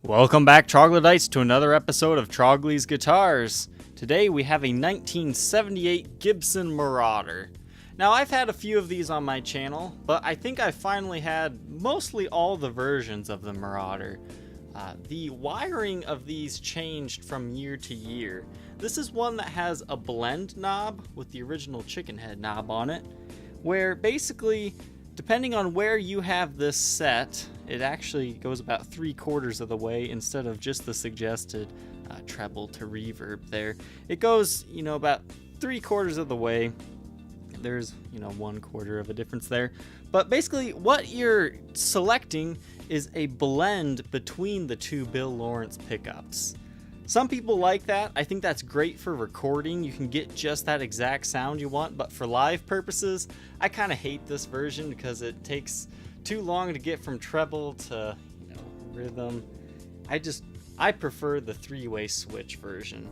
Welcome back, troglodytes, to another episode of Trogly's Guitars. Today we have a 1978 Gibson Marauder. Now, I've had a few of these on my channel, but I think I finally had mostly all the versions of the Marauder. The wiring of these changed from year to year. This is one that has a blend knob with the original chicken head knob on it, where basically, depending on where you have this set, it actually goes about 3/4 of the way instead of just the suggested treble to reverb there. It goes, about 3/4 of the way. There's, 1/4 of a difference there. But basically what you're selecting is a blend between the two Bill Lawrence pickups. Some people like that. I think that's great for recording. You can get just that exact sound you want, but for live purposes, I kind of hate this version because it takes too long to get from treble to, rhythm. I prefer the 3-way switch version.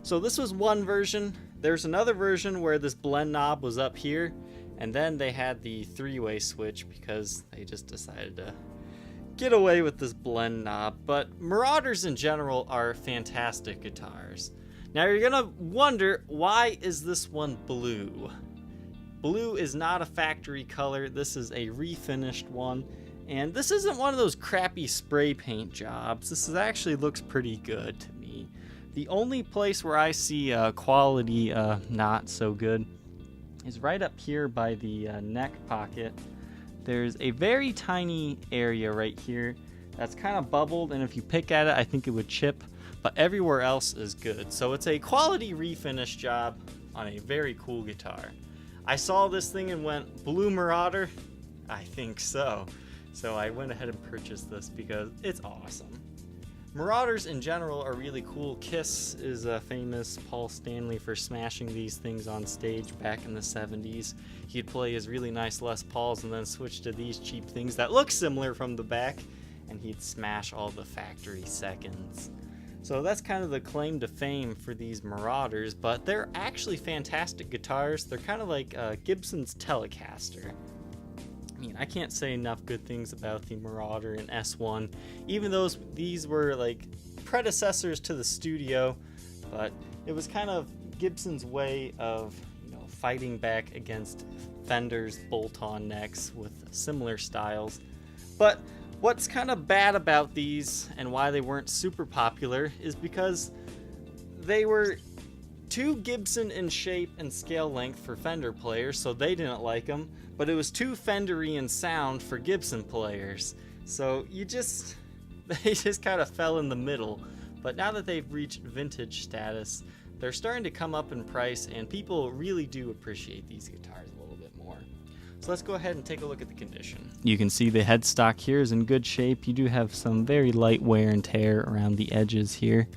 So this was one version. There's another version where this blend knob was up here, and then they had the 3-way switch because they just decided to get away with this blend knob. But Marauders in general are fantastic guitars. Now you're gonna wonder, why is this one blue? Blue is not a factory color. This is a refinished one, and this isn't one of those crappy spray paint jobs. This actually looks pretty good to me. The only place where I see quality not so good is right up here by the neck pocket. There's a very tiny area right here that's kind of bubbled, and if you pick at it, I think it would chip, but everywhere else is good. So it's a quality refinish job on a very cool guitar. I saw this thing and went, blue Marauder? I think so. So I went ahead and purchased this because it's awesome. Marauders in general are really cool. Kiss is famous, Paul Stanley, for smashing these things on stage back in the 70s. He'd play his really nice Les Pauls and then switch to these cheap things that look similar from the back, and he'd smash all the factory seconds. So that's kind of the claim to fame for these Marauders, but they're actually fantastic guitars. They're kind of like Gibson's Telecaster. I mean, I can't say enough good things about the Marauder and S1, even though these were like predecessors to the Studio, but it was kind of Gibson's way of, fighting back against Fender's bolt-on necks with similar styles. But what's kind of bad about these and why they weren't super popular is because they were too Gibson in shape and scale length for Fender players, so they didn't like them, but it was too Fendery in sound for Gibson players. So they just kind of fell in the middle. But now that they've reached vintage status, they're starting to come up in price, and people really do appreciate these guitars a little bit more. So let's go ahead and take a look at the condition. You can see the headstock here is in good shape. You do have some very light wear and tear around the edges here,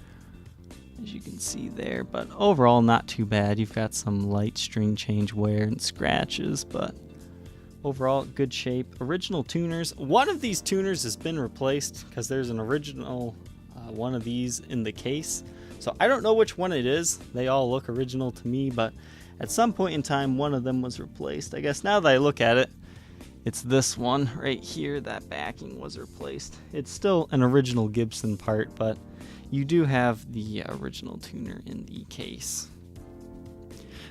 as you can see there, but overall not too bad. You've got some light string change wear and scratches, but overall good shape. Original tuners. One of these tuners has been replaced because there's an original one of these in the case. So I don't know which one it is. They all look original to me, but at some point in time one of them was replaced. I guess now that I look at it, it's this one right here. That backing was replaced. It's still an original Gibson part, but you do have the original tuner in the case.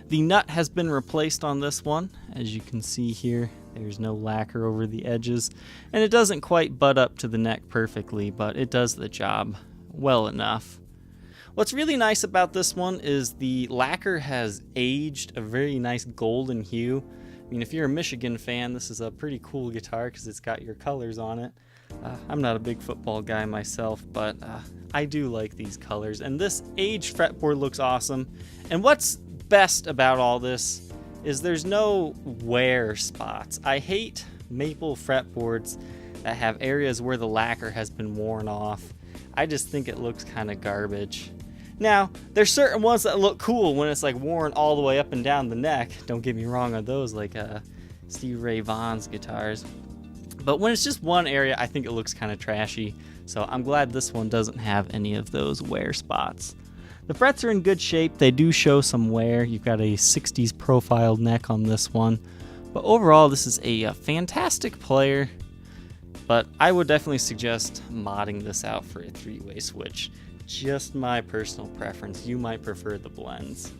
The nut has been replaced on this one. As you can see here, there's no lacquer over the edges, and it doesn't quite butt up to the neck perfectly, but it does the job well enough. What's really nice about this one is the lacquer has aged a very nice golden hue. I mean, if you're a Michigan fan, this is a pretty cool guitar because it's got your colors on it. I'm not a big football guy myself, but I do like these colors, and this aged fretboard looks awesome. And what's best about all this is there's no wear spots. I hate maple fretboards that have areas where the lacquer has been worn off. I just think it looks kind of garbage. Now, there's certain ones that look cool when it's like worn all the way up and down the neck. Don't get me wrong on those, like Steve Ray Vaughan's guitars. But when it's just one area, I think it looks kind of trashy. So I'm glad this one doesn't have any of those wear spots. The frets are in good shape. They do show some wear. You've got a 60s profiled neck on this one. But overall, this is a fantastic player. But I would definitely suggest modding this out for a three-way switch. Just my personal preference. You might prefer the blends.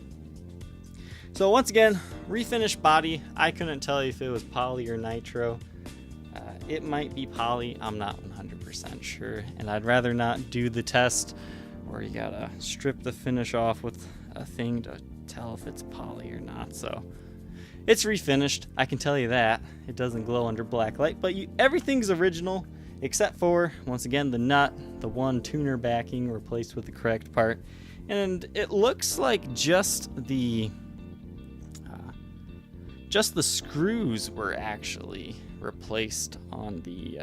So once again, refinished body. I couldn't tell you if it was poly or nitro. It might be poly. I'm not 100% sure. And I'd rather not do the test where you gotta strip the finish off with a thing to tell if it's poly or not. So it's refinished. I can tell you that. It doesn't glow under black light, but everything's original except for, once again, the nut, the one tuner backing replaced with the correct part. And it looks like just the screws were actually replaced on the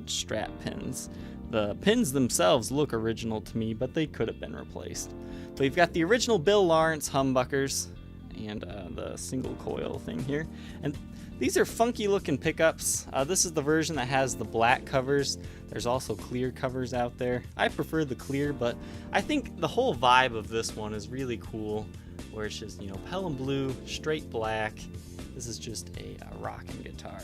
strap pins. The pins themselves look original to me, but they could have been replaced. But you've got the original Bill Lawrence humbuckers and the single coil thing here. And these are funky looking pickups. This is the version that has the black covers. There's also clear covers out there. I prefer the clear, but I think the whole vibe of this one is really cool, where it's just, Pehlam blue, straight black. This is just a rocking guitar.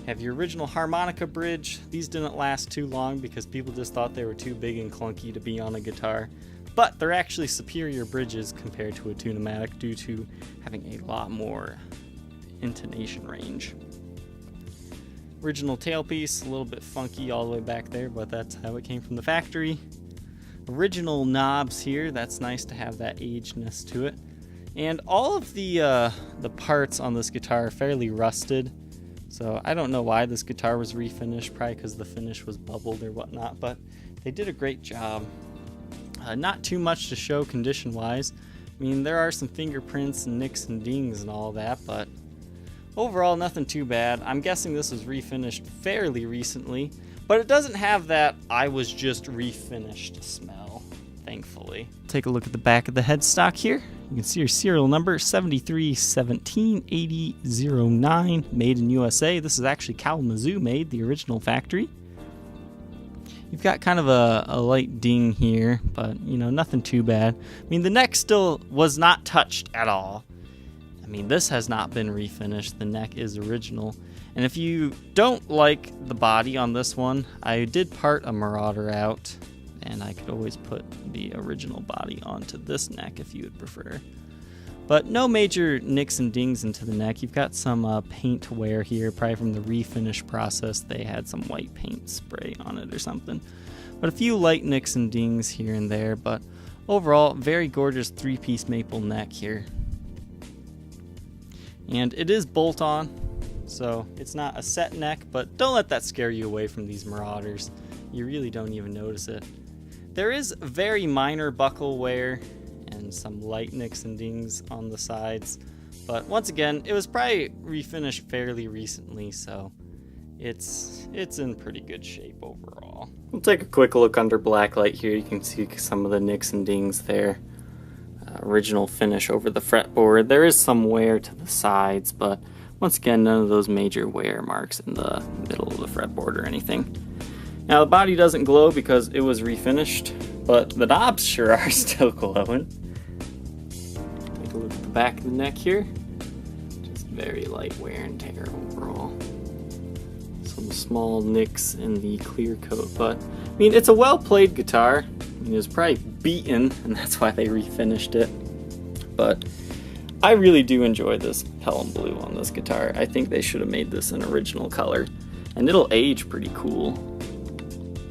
Have your original harmonica bridge. These didn't last too long because people just thought they were too big and clunky to be on a guitar. But they're actually superior bridges compared to a tune-o-matic due to having a lot more intonation range. Original tailpiece, a little bit funky all the way back there, but that's how it came from the factory. Original knobs here. That's nice to have that agedness to it. And all of the parts on this guitar are fairly rusted. So I don't know why this guitar was refinished, probably because the finish was bubbled or whatnot, but they did a great job. Not too much to show condition-wise. I mean, there are some fingerprints and nicks and dings and all that, but overall, nothing too bad. I'm guessing this was refinished fairly recently, but it doesn't have that "I was just refinished" smell, thankfully. Take a look at the back of the headstock here. You can see your serial number, 73178009, made in USA. This is actually Kalamazoo made, the original factory. You've got kind of a light ding here, but, nothing too bad. I mean, the neck still was not touched at all. I mean, this has not been refinished. The neck is original. And if you don't like the body on this one, I did part a Marauder out, and I could always put the original body onto this neck if you would prefer. But no major nicks and dings into the neck. You've got some paint wear here, probably from the refinish process. They had some white paint spray on it or something. But a few light nicks and dings here and there, but overall, very gorgeous three-piece maple neck here. And it is bolt-on, so it's not a set neck, but don't let that scare you away from these Marauders. You really don't even notice it. There is very minor buckle wear and some light nicks and dings on the sides, but once again, it was probably refinished fairly recently, so it's in pretty good shape overall. We'll take a quick look under blacklight here. You can see some of the nicks and dings there. Original finish over the fretboard. There is some wear to the sides, but once again, none of those major wear marks in the middle of the fretboard or anything. Now the body doesn't glow because it was refinished, but the knobs sure are still glowing. Take a look at the back of the neck here. Just very light wear and tear overall. Some small nicks in the clear coat, but I mean, it's a well-played guitar. I mean, it was probably beaten, and that's why they refinished it. But I really do enjoy this Pehlam blue on this guitar. I think they should have made this an original color, and it'll age pretty cool.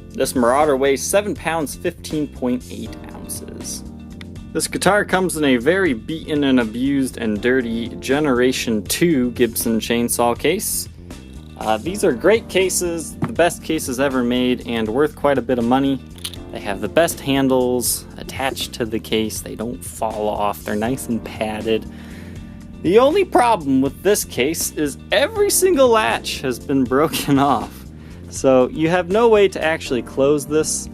This Marauder weighs 7 pounds, 15.8 ounces. This guitar comes in a very beaten and abused and dirty Generation 2 Gibson chainsaw case. These are great cases, the best cases ever made, and worth quite a bit of money. They have the best handles attached to the case. They don't fall off. They're nice and padded. The only problem with this case is every single latch has been broken off. So you have no way to actually close this.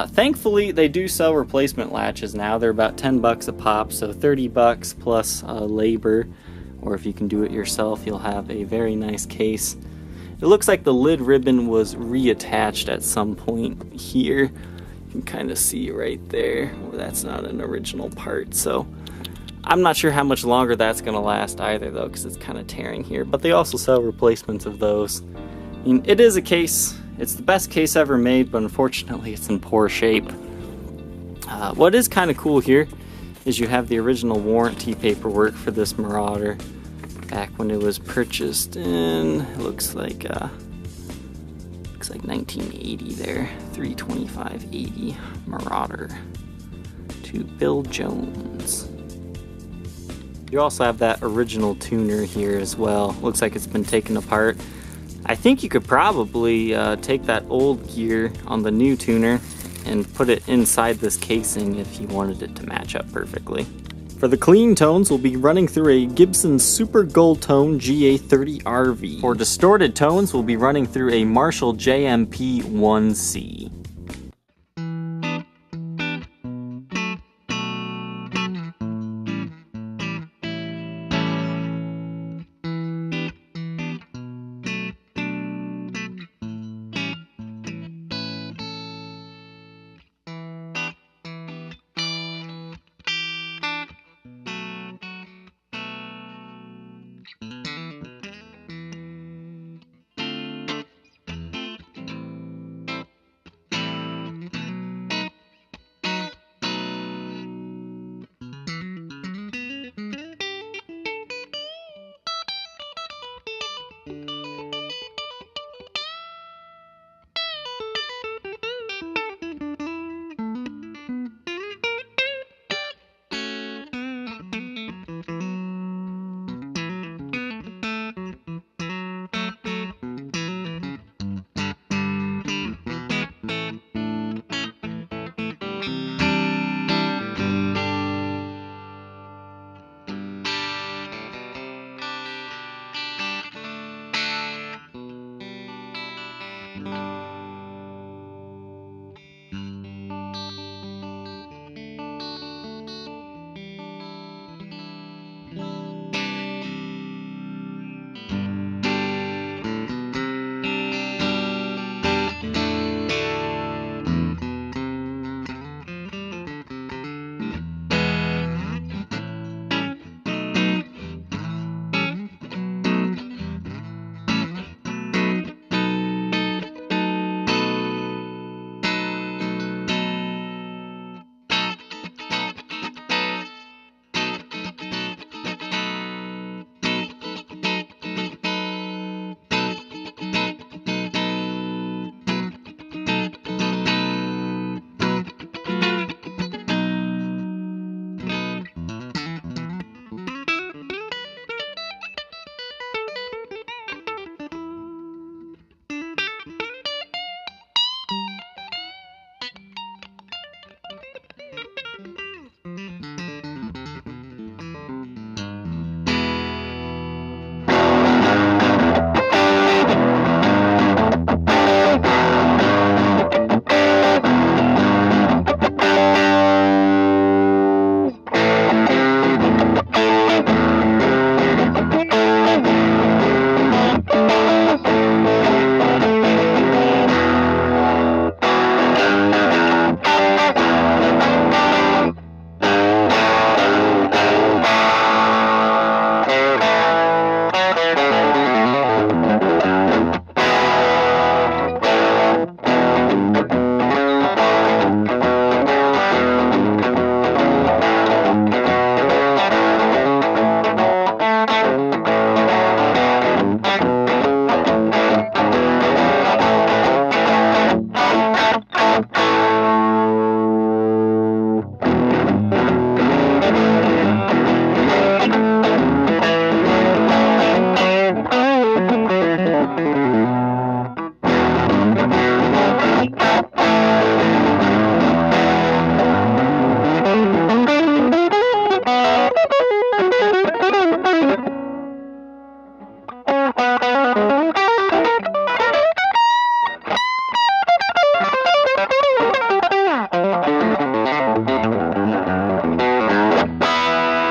Thankfully, they do sell replacement latches now. They're about 10 bucks a pop, so 30 bucks plus labor. Or if you can do it yourself, you'll have a very nice case. It looks like the lid ribbon was reattached at some point here. You can kind of see right there. Well, that's not an original part, so I'm not sure how much longer that's going to last either, though, because it's kind of tearing here. But they also sell replacements of those. mean, it is a case. It's the best case ever made, but unfortunately it's in poor shape. What is kind of cool here is you have the original warranty paperwork for this Marauder back when it was purchased in, it looks like 1980 there, 325/80 Marauder to Bill Jones. You also have that original tuner here as well. Looks like it's been taken apart. I think you could probably take that old gear on the new tuner and put it inside this casing if you wanted it to match up perfectly. For the clean tones, we'll be running through a Gibson Super Gold Tone GA30RV. For distorted tones, we'll be running through a Marshall JMP1C.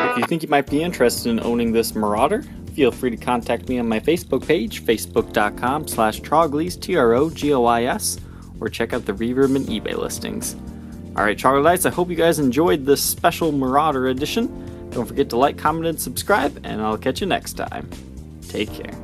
If you think you might be interested in owning this Marauder, feel free to contact me on my Facebook page, facebook.com/Troglys, Trogoys, or check out the Reverb and eBay listings. Alright, Troglodytes, I hope you guys enjoyed this special Marauder edition. Don't forget to like, comment, and subscribe, and I'll catch you next time. Take care.